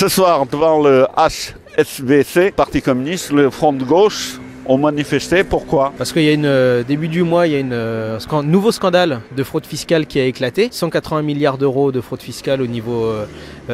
Ce soir, devant le HSBC, Parti communiste, le Front de gauche, ont manifesté. Pourquoi? Parce qu'il y a début du mois, il y a un nouveau scandale de fraude fiscale qui a éclaté. 180 milliards d'euros de fraude fiscale au niveau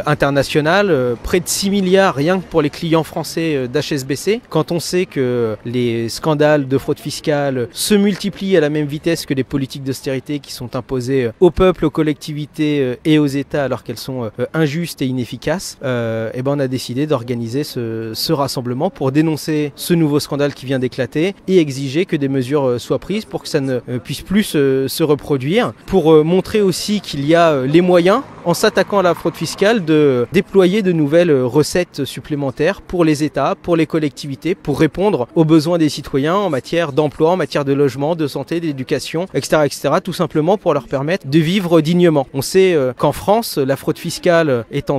international, près de 6 milliards rien que pour les clients français d'HSBC. Quand on sait que les scandales de fraude fiscale se multiplient à la même vitesse que les politiques d'austérité qui sont imposées au peuple, aux collectivités et aux États alors qu'elles sont injustes et inefficaces, et ben on a décidé d'organiser ce rassemblement pour dénoncer ce nouveau scandale qui vient d'éclater et exiger que des mesures soient prises pour que ça ne puisse plus se reproduire, pour montrer aussi qu'il y a les moyens, en s'attaquant à la fraude fiscale, de déployer de nouvelles recettes supplémentaires pour les États, pour les collectivités, pour répondre aux besoins des citoyens en matière d'emploi, en matière de logement, de santé, d'éducation, etc., tout simplement pour leur permettre de vivre dignement. On sait qu'en France, la fraude fiscale est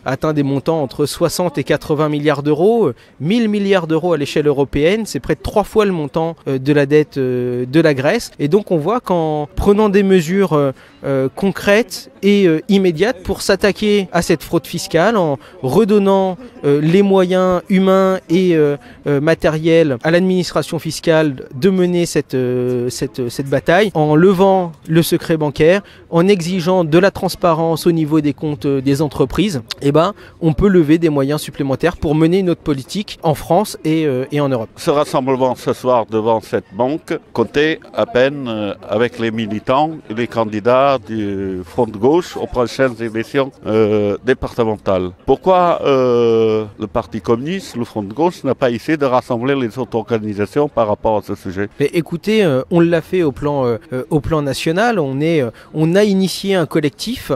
atteint des montants entre 60 et 80 milliards d'euros, 1000 milliards d'euros à l'échelle européenne, c'est près de 3 fois le montant de la dette de la Grèce. Et donc on voit qu'en prenant des mesures concrètes et immédiates pour s'attaquer à cette fraude fiscale, en redonnant les moyens humains et matériels à l'administration fiscale de mener cette bataille, en levant le secret bancaire, en exigeant de la transparence au niveau des comptes des entreprises, eh ben, on peut lever des moyens supplémentaires pour mener notre politique en France et en Europe. Ce rassemblement ce soir devant cette banque comptait à peine avec les militants et les candidats du Front de gauche aux prochaines élections départementales. Pourquoi le Parti communiste, le Front de gauche, n'a pas essayé de rassembler les autres organisations par rapport à ce sujet? Mais écoutez, on l'a fait au plan national. On a initié un collectif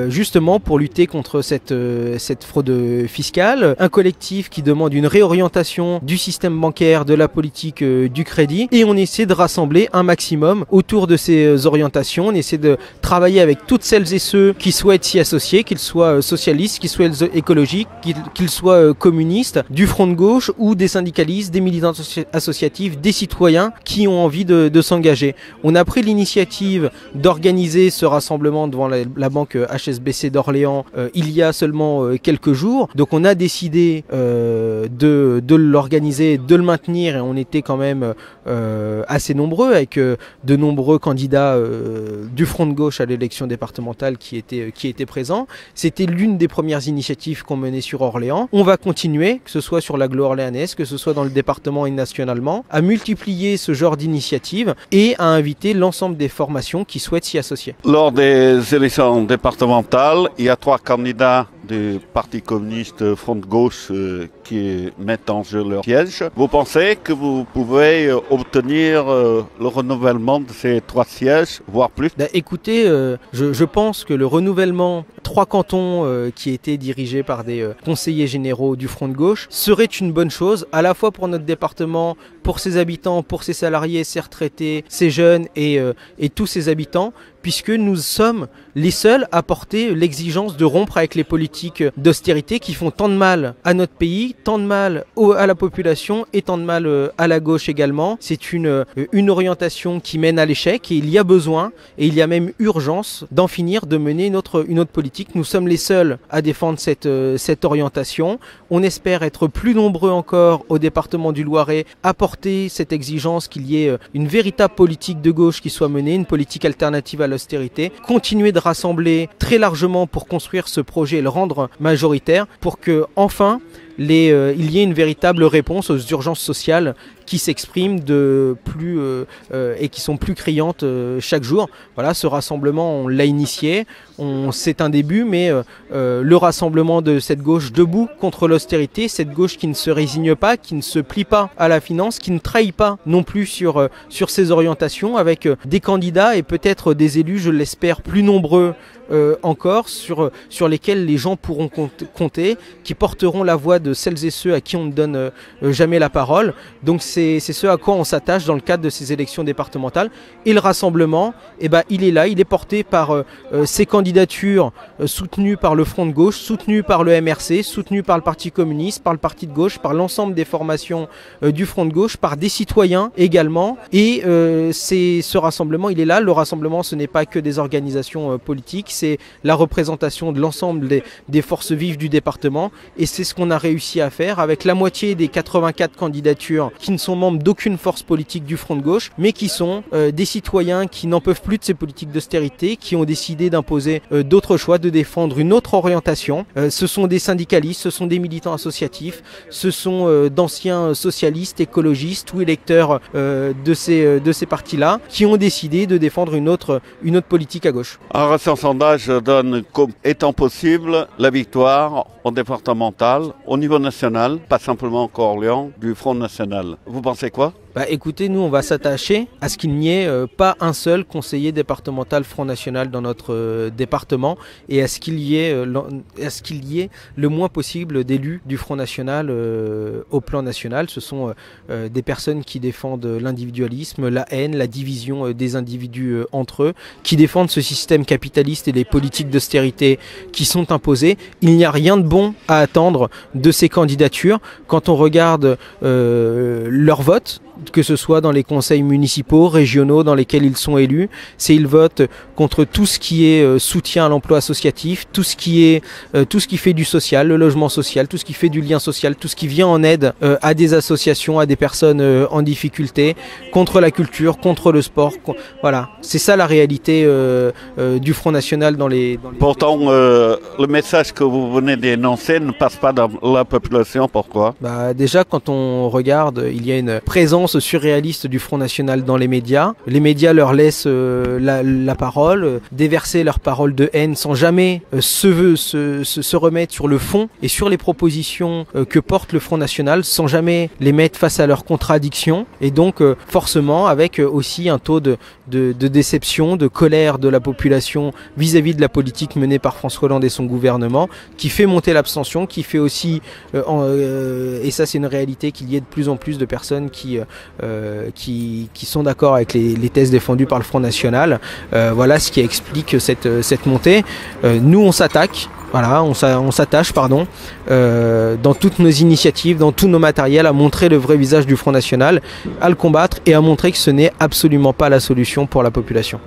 justement pour lutter contre cette fraude fiscale. Un collectif qui demande une réorientation du système bancaire, de la politique du crédit. Et on essaie de rassembler un maximum autour de ces orientations. On essaie de travailler avec toutes celles et ceux qui souhaitent s'y associer, qu'ils soient socialistes, qu'ils soient écologiques, qu'ils soient communistes, du Front de gauche ou des syndicalistes, des militants associatifs, des citoyens qui ont envie de s'engager. On a pris l'initiative d'organiser ce rassemblement devant la banque HSBC d'Orléans il y a seulement quelques jours. Donc on a décidé de l'organiser, de le maintenir, et on était quand même assez nombreux avec de nombreux candidats du Front de gauche à l'élection départementale qui étaient présents. C'était l'une des premières initiatives qu'on menait sur Orléans. On va continuer, que ce soit sur l'agglo orléanaise, que ce soit dans le département et nationalement, à multiplier ce genre d'initiatives et à inviter l'ensemble des formations qui souhaitent s'y associer. Lors des élections départementales, il y a 3 candidats du Parti communiste Front de gauche qui mettent en jeu leur siège. Vous pensez que vous pouvez obtenir le renouvellement de ces 3 sièges, voire plus? Écoutez, je pense que le renouvellement 3 cantons qui étaient dirigés par des conseillers généraux du Front de gauche serait une bonne chose, à la fois pour notre département, pour ses habitants, pour ses salariés, ses retraités, ses jeunes et tous ses habitants, puisque nous sommes les seuls à porter l'exigence de rompre avec les politiques d'austérité qui font tant de mal à notre pays, tant de mal à la population et tant de mal à la gauche également. C'est une orientation qui mène à l'échec et il y a besoin, et il y a même urgence d'en finir, de mener une autre politique. Nous sommes les seuls à défendre cette orientation. On espère être plus nombreux encore au département du Loiret à porter cette exigence qu'il y ait une véritable politique de gauche qui soit menée, une politique alternative à l'austérité, continuer de rassembler très largement pour construire ce projet et le rendre majoritaire pour que enfin il y ait une véritable réponse aux urgences sociales qui s'expriment et qui sont plus criantes chaque jour. Voilà, ce rassemblement, on l'a initié, c'est un début, mais le rassemblement de cette gauche debout contre l'austérité, cette gauche qui ne se résigne pas, qui ne se plie pas à la finance, qui ne trahit pas non plus sur ses orientations, avec des candidats et peut-être des élus, je l'espère, plus nombreux encore, sur lesquels les gens pourront compter, qui porteront la voix de celles et ceux à qui on ne donne jamais la parole. Donc c'est ce à quoi on s'attache dans le cadre de ces élections départementales. Et le rassemblement, il est là, il est porté par ces candidatures soutenues par le Front de gauche, soutenues par le MRC, soutenues par le Parti communiste, par le Parti de gauche, par l'ensemble des formations du Front de gauche, par des citoyens également. Et ce rassemblement, il est là. Le rassemblement, ce n'est pas que des organisations politiques, c'est la représentation de l'ensemble des forces vives du département. Et c'est ce qu'on a réussi à faire avec la moitié des 84 candidatures qui ne sont membres d'aucune force politique du Front de gauche, mais qui sont des citoyens qui n'en peuvent plus de ces politiques d'austérité, qui ont décidé d'imposer d'autres choix, de défendre une autre orientation. Ce sont des syndicalistes, ce sont des militants associatifs, ce sont d'anciens socialistes, écologistes ou électeurs de ces partis-là qui ont décidé de défendre une autre politique à gauche. Un récent sondage donne comme étant possible la victoire au départemental, au niveau national, pas simplement encore Orléans, du Front National. Vous pensez quoi ? Écoutez, nous on va s'attacher à ce qu'il n'y ait pas un seul conseiller départemental Front National dans notre département et à ce qu'il y ait le moins possible d'élus du Front National au plan national. Ce sont des personnes qui défendent l'individualisme, la haine, la division des individus entre eux, qui défendent ce système capitaliste et les politiques d'austérité qui sont imposées. Il n'y a rien de bon à attendre de ces candidatures quand on regarde leur vote, que ce soit dans les conseils municipaux, régionaux dans lesquels ils sont élus. Ils votent contre tout ce qui est soutien à l'emploi associatif, tout ce qui fait du social, le logement social, tout ce qui fait du lien social, tout ce qui vient en aide à des associations, à des personnes en difficulté, contre la culture, contre le sport. Voilà, c'est ça la réalité du Front National dans les Pourtant, le message que vous venez d'énoncer ne passe pas dans la population. Pourquoi ? Déjà, quand on regarde, il y a une présence surréaliste du Front National dans les médias. Les médias leur laissent la parole, déverser leurs paroles de haine sans jamais se remettre sur le fond et sur les propositions que porte le Front National, sans jamais les mettre face à leurs contradictions. Et donc, forcément, avec aussi un taux de déception, de colère de la population vis-à-vis de la politique menée par François Hollande et son gouvernement, qui fait monter l'abstention, qui fait aussi, et ça c'est une réalité, qu'il y ait de plus en plus de personnes qui sont d'accord avec les thèses défendues par le Front National. Voilà ce qui explique cette montée. Nous on s'attache dans toutes nos initiatives, dans tous nos matériels, à montrer le vrai visage du Front National, à le combattre et à montrer que ce n'est absolument pas la solution pour la population.